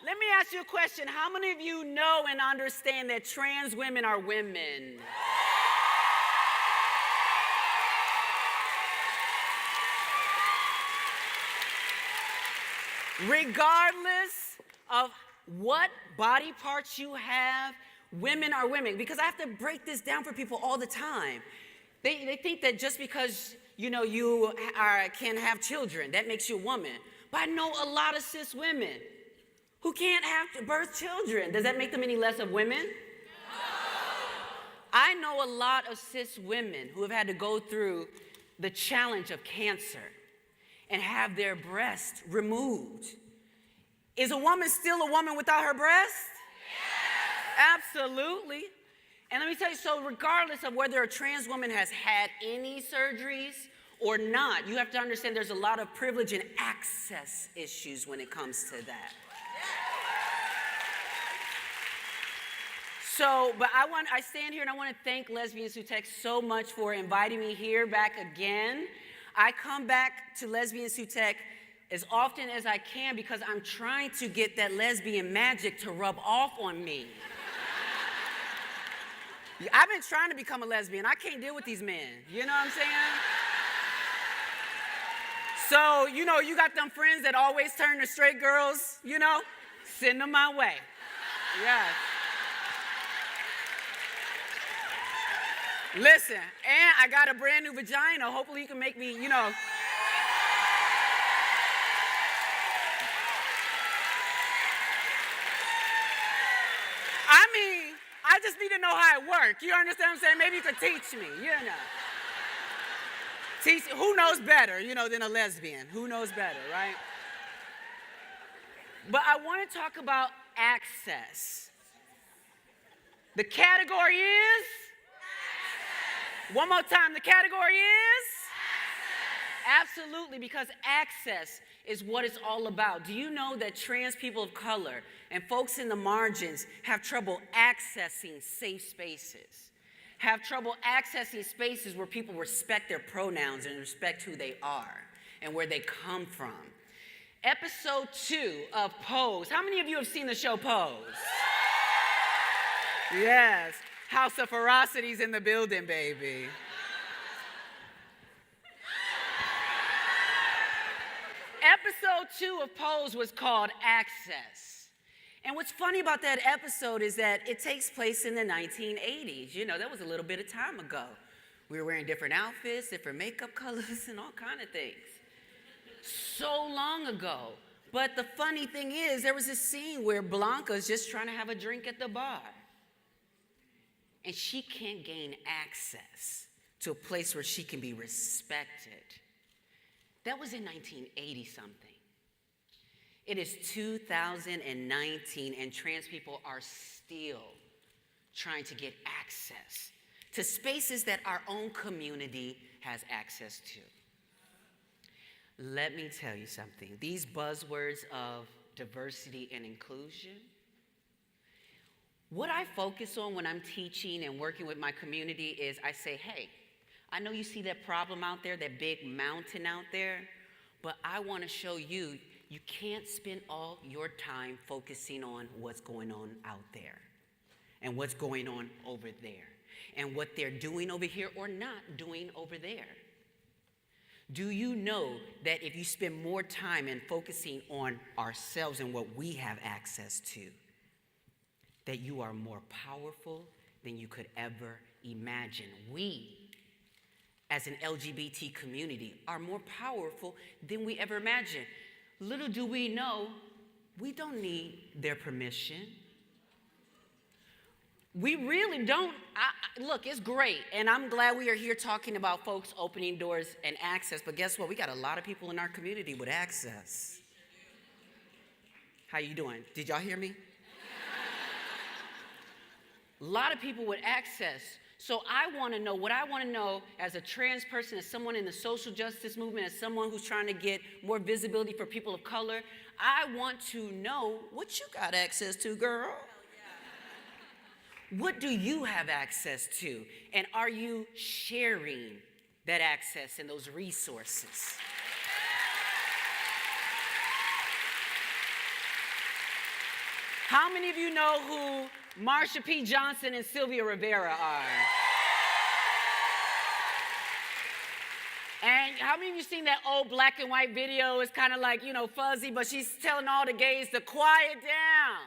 Let me ask you a question. How many of you know and understand that trans women are women? Regardless of what body parts you have, women are women. Because I have to break this down for people all the time. They think that just because, you can have children, that makes you a woman. But I know a lot of cis women who can't have birth children. Does that make them any less of women? No. I know a lot of cis women who have had to go through the challenge of cancer and have their breast removed. Is a woman still a woman without her breast? Yes. Absolutely. And let me tell you, so regardless of whether a trans woman has had any surgeries or not, you have to understand there's a lot of privilege and access issues when it comes to that. So, but I stand here and I want to thank Lesbians Who Tech so much for inviting me here back again. I come back to Lesbians Who Tech as often as I can because I'm trying to get that lesbian magic to rub off on me. I've been trying to become a lesbian. I can't deal with these men. You know what I'm saying? So, you got them friends that always turn to straight girls, send them my way. Yes. Listen, and I got a brand new vagina. Hopefully you can make me, I just need to know how it works. You understand what I'm saying? Maybe you could teach me, Teach, who knows better, than a lesbian? Who knows better, right? But I want to talk about access. The category is? Access. One more time, the category is? Access. Absolutely, because access is what it's all about. Do you know that trans people of color and folks in the margins have trouble accessing safe spaces? Have trouble accessing spaces where people respect their pronouns and respect who they are and where they come from. Episode 2 of Pose. How many of you have seen the show Pose? Yes. House of Ferocity's in the building, baby. Episode 2 of Pose was called Access. And what's funny about that episode is that it takes place in the 1980s. That was a little bit of time ago. We were wearing different outfits, different makeup colors, and all kind of things. So long ago. But the funny thing is, there was this scene where Blanca's just trying to have a drink at the bar. And she can't gain access to a place where she can be respected. That was in 1980-something. It is 2019, and trans people are still trying to get access to spaces that our own community has access to. Let me tell you something. These buzzwords of diversity and inclusion, what I focus on when I'm teaching and working with my community is I say, hey, I know you see that problem out there, that big mountain out there, but I want to show you, you can't spend all your time focusing on what's going on out there and what's going on over there and what they're doing over here or not doing over there. Do you know that if you spend more time in focusing on ourselves and what we have access to, that you are more powerful than you could ever imagine? We, as an LGBT community, are more powerful than we ever imagined. Little do we know, we don't need their permission. We really don't. Look, it's great, and I'm glad we are here talking about folks opening doors and access, but guess what? We got a lot of people in our community with access. How you doing? Did y'all hear me? A lot of people with access. So I want to know, what I want to know as a trans person, as someone in the social justice movement, as someone who's trying to get more visibility for people of color, I want to know what you got access to, girl. What do you have access to? And are you sharing that access and those resources? How many of you know who Marsha P. Johnson and Sylvia Rivera are? And how many of you seen that old black and white video? It's kind of like, you know, fuzzy, but she's telling all the gays to quiet down.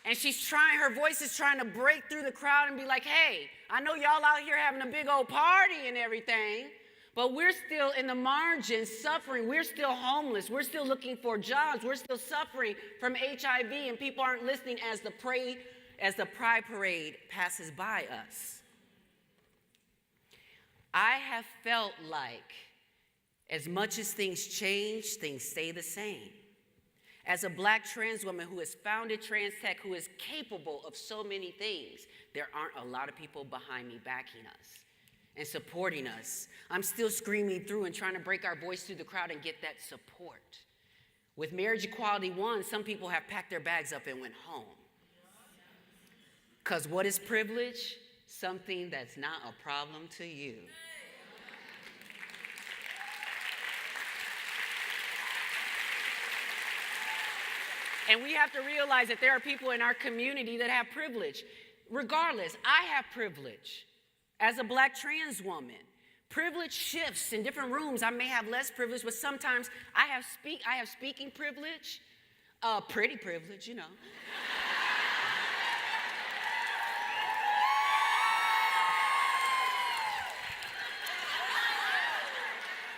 And she's trying, her voice is trying to break through the crowd and be like, hey, I know y'all out here having a big old party and everything, but we're still in the margins suffering. We're still homeless. We're still looking for jobs. We're still suffering from HIV, and people aren't listening as the Pride Parade passes by us. I have felt like as much as things change, things stay the same. As a black trans woman who has founded TransTech, who is capable of so many things, there aren't a lot of people behind me backing us and supporting us. I'm still screaming through and trying to break our voice through the crowd and get that support. With Marriage Equality 1, some people have packed their bags up and went home. Because what is privilege? Something that's not a problem to you. And we have to realize that there are people in our community that have privilege. Regardless, I have privilege as a black trans woman. Privilege shifts in different rooms. I may have less privilege, but sometimes I have speaking privilege, pretty privilege, you know.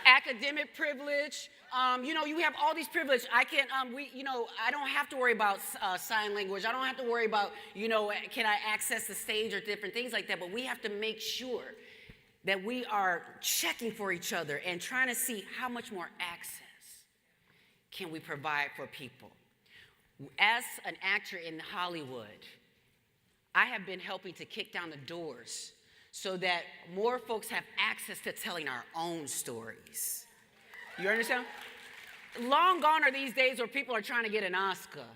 Academic privilege, you know, you have all these privileges. I can't, I don't have to worry about sign language. I don't have to worry about, you know, can I access the stage or different things like that. But we have to make sure that we are checking for each other and trying to see how much more access can we provide for people. As an actor in Hollywood, I have been helping to kick down the doors so that more folks have access to telling our own stories. You understand? Long gone are these days where people are trying to get an Oscar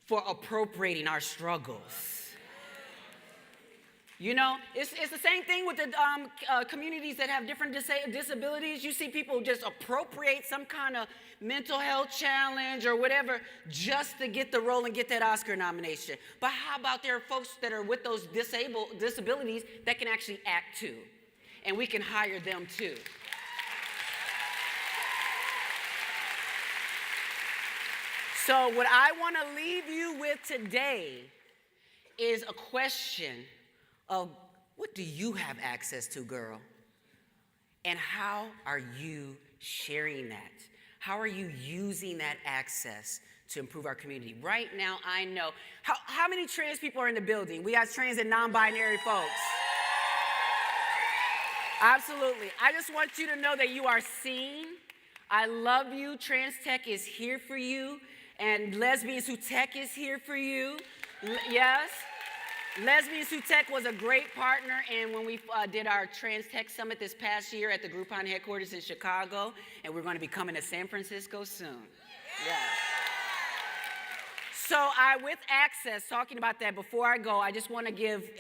for appropriating our struggles. You know, it's the same thing with the communities that have different disabilities. You see people just appropriate some kind of mental health challenge or whatever just to get the role and get that Oscar nomination. But how about there are folks that are with those disabilities that can actually act too? And we can hire them too. So what I want to leave you with today is a question of what do you have access to, girl? And how are you sharing that? How are you using that access to improve our community? Right now, I know. How many trans people are in the building? We got trans and non-binary folks. Absolutely. I just want you to know that you are seen. I love you. TransTech is here for you. And Lesbians Who Tech is here for you. Yes. Lesbians Who Tech was a great partner, and when we did our TransTech Summit this past year at the Groupon headquarters in Chicago, and we're going to be coming to San Francisco soon. Yeah. So with access, talking about that, before I go, I just want to give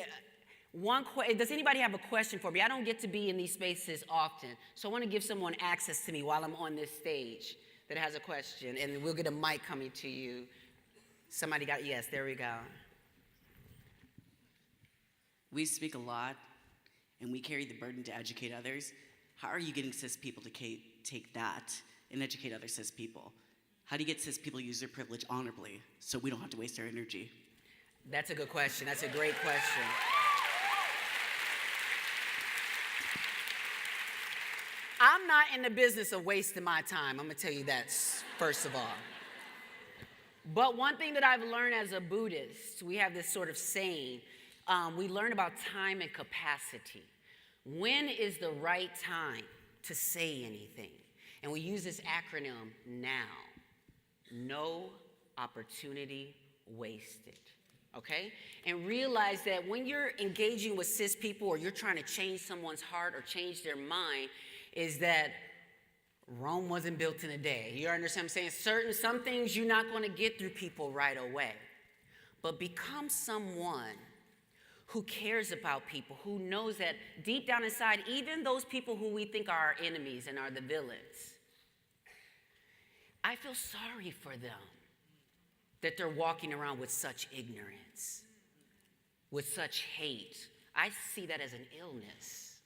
one question. Does anybody have a question for me? I don't get to be in these spaces often, so I want to give someone access to me while I'm on this stage that has a question, and we'll get a mic coming to you. Somebody got, yes, there we go. We speak a lot, and we carry the burden to educate others. How are you getting cis people to take that and educate other cis people? How do you get cis people to use their privilege honorably so we don't have to waste our energy? That's a good question. That's a great question. I'm not in the business of wasting my time. I'm going to tell you that first of all. But one thing that I've learned as a Buddhist, we have this sort of saying, we learn about time and capacity. When is the right time to say anything? And we use this acronym, NOW. No opportunity wasted. Okay? And realize that when you're engaging with cis people or you're trying to change someone's heart or change their mind, is that Rome wasn't built in a day. You understand what I'm saying? Some things you're not going to get through people right away. But become someone who cares about people, who knows that deep down inside, even those people who we think are our enemies and are the villains, I feel sorry for them. that they're walking around with such ignorance, with such hate. I see that as an illness.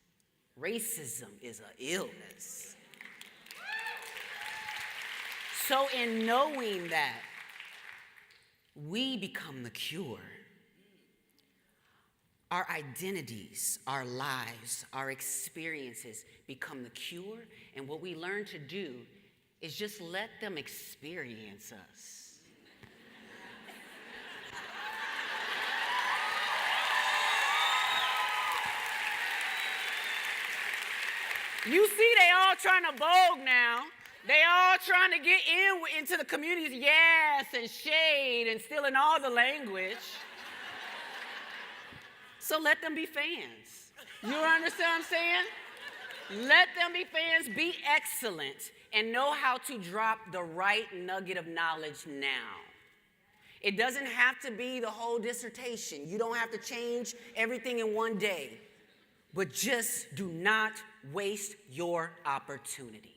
Racism is an illness. So in knowing that, we become the cure. Our identities, our lives, our experiences become the cure, and what we learn to do is just let them experience us. You see, they all trying to vogue now. They all trying to get into the communities, yes, and shade, and stealing all the language. So let them be fans. You understand what I'm saying? Let them be fans, be excellent, and know how to drop the right nugget of knowledge now. It doesn't have to be the whole dissertation. You don't have to change everything in one day. But just do not waste your opportunities.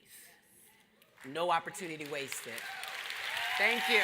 No opportunity wasted. Thank you.